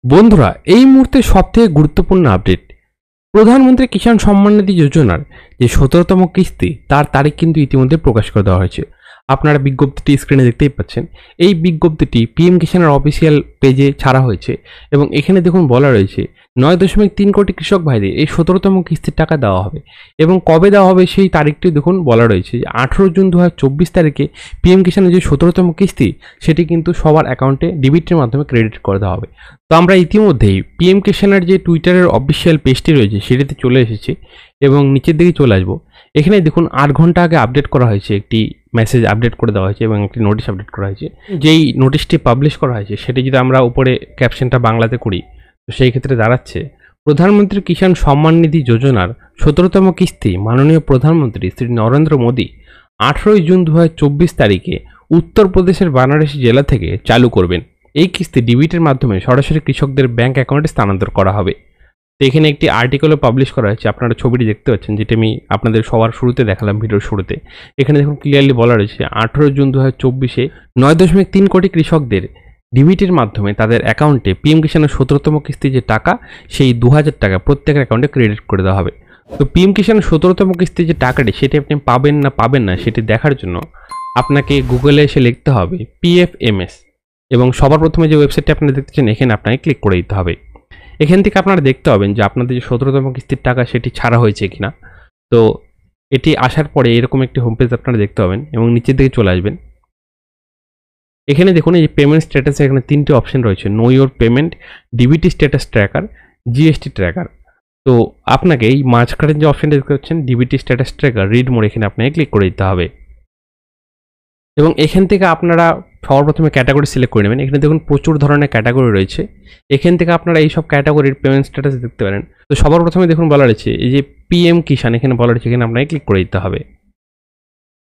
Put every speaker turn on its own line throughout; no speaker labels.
বন্ধুরা, এই মুহূর্তে সবথেকে গুরুত্বপূর্ণ আপডেট। প্রধানমন্ত্রী কিষাণ সম্মান নিধি যোজনার যে 17তম কিস্তি তার তারিখ কিন্তু ইতিমধ্যে প্রকাশ করে দেওয়া হয়েছে। আপনারা বিজ্ঞপ্তিটি স্ক্রিনে দেখতেই পাচ্ছেন। এই বিজ্ঞপ্তিটি পিএম কিষাণের অফিসিয়াল পেজে ছাড়া হয়েছে এবং এখানে দেখুন বলা রয়েছে 9.3 কোটি কৃষক ভাইদের এই 17তম কিস্তির টাকা দেওয়া হবে এবং কবে দেওয়া হবে সেই তারিখটি দেখুন বলা রয়েছে যে 18 জুন 2024 তারিখে পিএম কিষাণের যে 17তম কিস্তি সেটি কিন্তু সবার অ্যাকাউন্টে ডিবিটির মাধ্যমে ক্রেডিট করে দেওয়া হবে। তো আমরা ইতিমধ্যেই পিএম কিষাণের যে টুইটারের অফিসিয়াল পেজটি রয়েছে সেটিতে চলে এসেছি এবং নিচের দিকে চলে আসবো। এখানে দেখুন 8 ঘন্টা আগে আপডেট করা হয়েছে, একটি মেসেজ আপডেট করে দেওয়া হয়েছে এবং একটি নোটিশ আপডেট করা হয়েছে। যেই নোটিশটি পাবলিশ করা হয়েছে সেটি যদি আমরা উপরে ক্যাপশনটা বাংলাতে করি তো সেই ক্ষেত্রে দাঁড়াচ্ছে, প্রধানমন্ত্রী কিষাণ সম্মান নিধি যোজনার 17তম কিস্তি মাননীয় প্রধানমন্ত্রী শ্রী নরেন্দ্র মোদী 18 জুন 2024 তারিখে উত্তরপ্রদেশের বারাণসী জেলা থেকে চালু করবেন। এই কিস্তি ডিবিটির মাধ্যমে সরাসরি কৃষকদের ব্যাংক অ্যাকাউন্টে স্থানান্তর করা হবে। তো এখানে একটি আর্টিকেলও পাবলিশ করা হয়েছে, আপনারা ছবিটি দেখতে পাচ্ছেন, যেটা আমি আপনাদের সবার শুরুতে দেখালাম, ভিডিওর শুরুতে। এখানে দেখুন ক্লিয়ারলি বলা রয়েছে 18 জুন 2024-এ 9.3 কোটি কৃষকদের ডিবিটির মাধ্যমে তাদের অ্যাকাউন্টে পিএম কিষাণের 17তম কিস্তি যে টাকা সেই 2000 টাকা প্রত্যেকের অ্যাকাউন্টে ক্রেডিট করে দেওয়া হবে। তো পিএম কিষাণের 17তম কিস্তি যে টাকাটি সেটি আপনি পাবেন না সেটি দেখার জন্য আপনাকে গুগলে এসে লিখতে হবে PFMS এবং সবার প্রথমে যে ওয়েবসাইটটি আপনারা দেখতেছেন এখানে আপনাকে ক্লিক করে দিতে হবে। এখান থেকে আপনারা দেখতে পাবেন যে আপনাদের যে 17তম কিস্তির টাকা সেটি ছাড়া হয়েছে কিনা। তো এটি আসার পরে এরকম একটি হোম পেজ আপনারা দেখতে পাবেন এবং নিচের দিকে চলে আসবেন। এখানে দেখুন এই পেমেন্ট স্ট্যাটাসে এখানে 3টি অপশন রয়েছে, know your payment, DBT status tracker, GST tracker. তো আপনাকে এই মাঝখানে যে অপশনটা দেখতে পাচ্ছেন DBT status tracker read mode, এখানে আপনাকে ক্লিক করে দিতে হবে এবং এখান থেকে আপনারা সবার প্রথমে ক্যাটাগরি সিলেক্ট করে নেবেন। এখানে দেখুন প্রচুর ধরনের ক্যাটাগরি রয়েছে, এখান থেকে আপনারা এই সব ক্যাটাগরির পেমেন্ট স্ট্যাটাস দেখতে পারেন। তো সবার প্রথমে দেখুন বলা রয়েছে এই যে পিএম কিষাণ, এখানে বলা রয়েছে এখানে আপনাকে ক্লিক করে দিতে হবে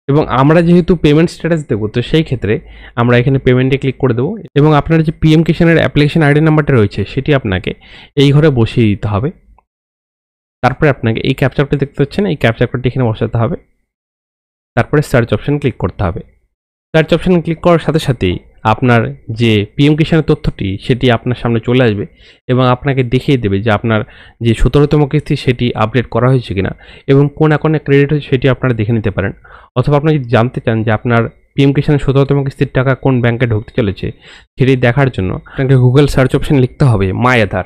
এবং আমরা যেহেতু পেমেন্ট স্ট্যাটাস দেবো তো সেই ক্ষেত্রে আমরা এখানে পেমেন্টে ক্লিক করে দেবো এবং আপনার যে পিএম কিষাণের অ্যাপ্লিকেশন আইডি নাম্বারটা রয়েছে সেটি আপনাকে এই ঘরে বসিয়ে দিতে হবে। তারপরে আপনাকে এই ক্যাপচারটা দেখতে পাচ্ছেন, এই ক্যাপচারটি এখানে বসাতে হবে। তারপরে সার্চ অপশন ক্লিক করতে হবে। সার্চ অপশন ক্লিক করার সাথে সাথেই আপনার যে পিএম কিষাণের তথ্যটি সেটি আপনার সামনে চলে আসবে এবং আপনাকে দেখিয়ে দেবে যে আপনার যে 17তম কিস্তি সেটি আপডেট করা হয়েছে কিনা এবং কোন অ্যাকাউন্টে ক্রেডিট হয়েছে সেটি আপনারা দেখে নিতে পারেন। অথবা আপনি যদি জানতে চান যে আপনার পিএম কিষাণের 17তম কিস্তির টাকা কোন ব্যাংকে ঢুকতে চলেছে সেটি দেখার জন্য আপনাকে গুগল সার্চ অপশন লিখতে হবে মাই আধার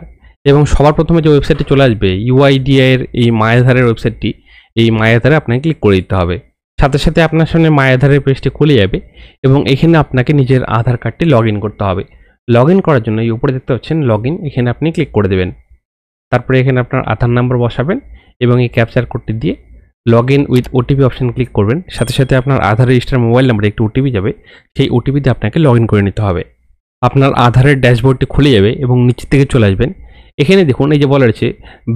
এবং সবার প্রথমে যে ওয়েবসাইটটি চলে আসবে ইউআইডিআই এর এই মাই আধারের ওয়েবসাইটটি, এই মাই আধারে আপনাকে ক্লিক করে দিতে হবে। সাথে সাথে আপনার সামনে মাই আধারের পেজটি খুলে যাবে এবং এখানে আপনাকে নিজের আধার কার্ডটি লগ ইন করতে হবে। লগ ইন করার জন্য এই উপরে দেখতে পাচ্ছেন লগ ইন, এখানে আপনি ক্লিক করে দেবেন। তারপরে এখানে আপনার আধার নাম্বার বসাবেন এবং এই ক্যাপচার কোডটি দিয়ে log in with OTP option click করবেন। সাথে সাথে আপনার আধার রেজিস্টার মোবাইল নাম্বারে একটি ওটিপি যাবে, সেই ওটিপি দিয়ে আপনাকে লগ ইন করে নিতে হবে। আপনার আধারের ড্যাশবোর্ডটি খুলে যাবে এবং নিচের থেকে চলে আসবেন। এখানে দেখুন এই যে বলা রয়েছে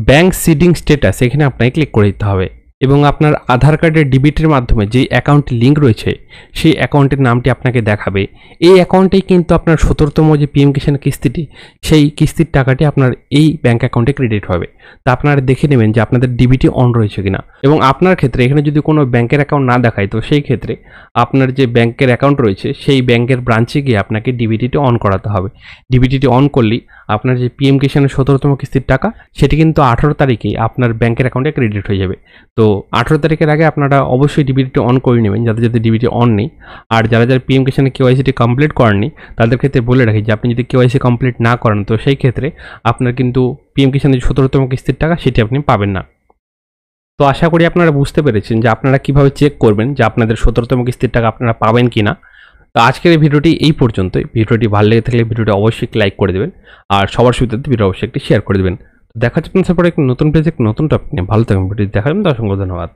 ব্যাংক সিডিং স্ট্যাটাস, এখানে আপনাকে ক্লিক করে দিতে হবে এবং আপনার আধার কার্ডের ডিবিটির মাধ্যমে যে অ্যাকাউন্টে লিঙ্ক রয়েছে সেই অ্যাকাউন্টের নামটি আপনাকে দেখাবে। এই অ্যাকাউন্টেই কিন্তু আপনার 17তম যে পিএম কিষাণ কিস্তিটি সেই কিস্তির টাকাটি আপনার এই ব্যাঙ্ক অ্যাকাউন্টে ক্রেডিট হবে। তা আপনারা দেখে নেবেন যে আপনাদের ডিবিটি অন রয়েছে কিনা এবং আপনার ক্ষেত্রে এখানে যদি কোনো ব্যাংকের অ্যাকাউন্ট না দেখায় তো সেই ক্ষেত্রে আপনার যে ব্যাংকের অ্যাকাউন্ট রয়েছে সেই ব্যাংকের ব্রাঞ্চে গিয়ে আপনাকে ডিবিটিটি অন করাতে হবে। ডিবিটিটি অন করলেই আপনার যে পিএম কিষাণের 17তম কিস্তির টাকা সেটি কিন্তু 18 তারিখেই আপনার ব্যাংকের অ্যাকাউন্টে ক্রেডিট হয়ে যাবে। তো 18 তারিখের আগে আপনারা অবশ্যই ডিবিটি অন করে নেবেন যাদের ডিবিটি অন নেই। আর যারা পিএম কিষাণের কেওয়াইসিটি কমপ্লিট করেননি তাদের ক্ষেত্রে বলে রাখি যে আপনি যদি কেওয়াইসি কমপ্লিট না করেন তো সেই ক্ষেত্রে আপনার কিন্তু পিএম কিষাণের 17তম কিস্তির টাকা সেটি আপনি পাবেন না। তো আশা করি আপনারা বুঝতে পেরেছেন যে আপনারা কিভাবে চেক করবেন যে আপনাদের 17তম কিস্তির টাকা আপনারা পাবেন কিনা। তো আজকের এই ভিডিওটি এই পর্যন্তই। ভিডিওটি ভালো লেগে থাকলে ভিডিওটি অবশ্যই লাইক করে দেবেন আর সবার সুবিধার্থে ভিডিও অবশ্যই একটি শেয়ার করে দেবেন। তো দেখা হচ্ছে আপনার সাথে পরে একটি নতুন পেজে নতুন টপিক নিয়ে। ভালো থাকবেন, ভিডিওটি দেখার জন্য অসংখ্য ধন্যবাদ।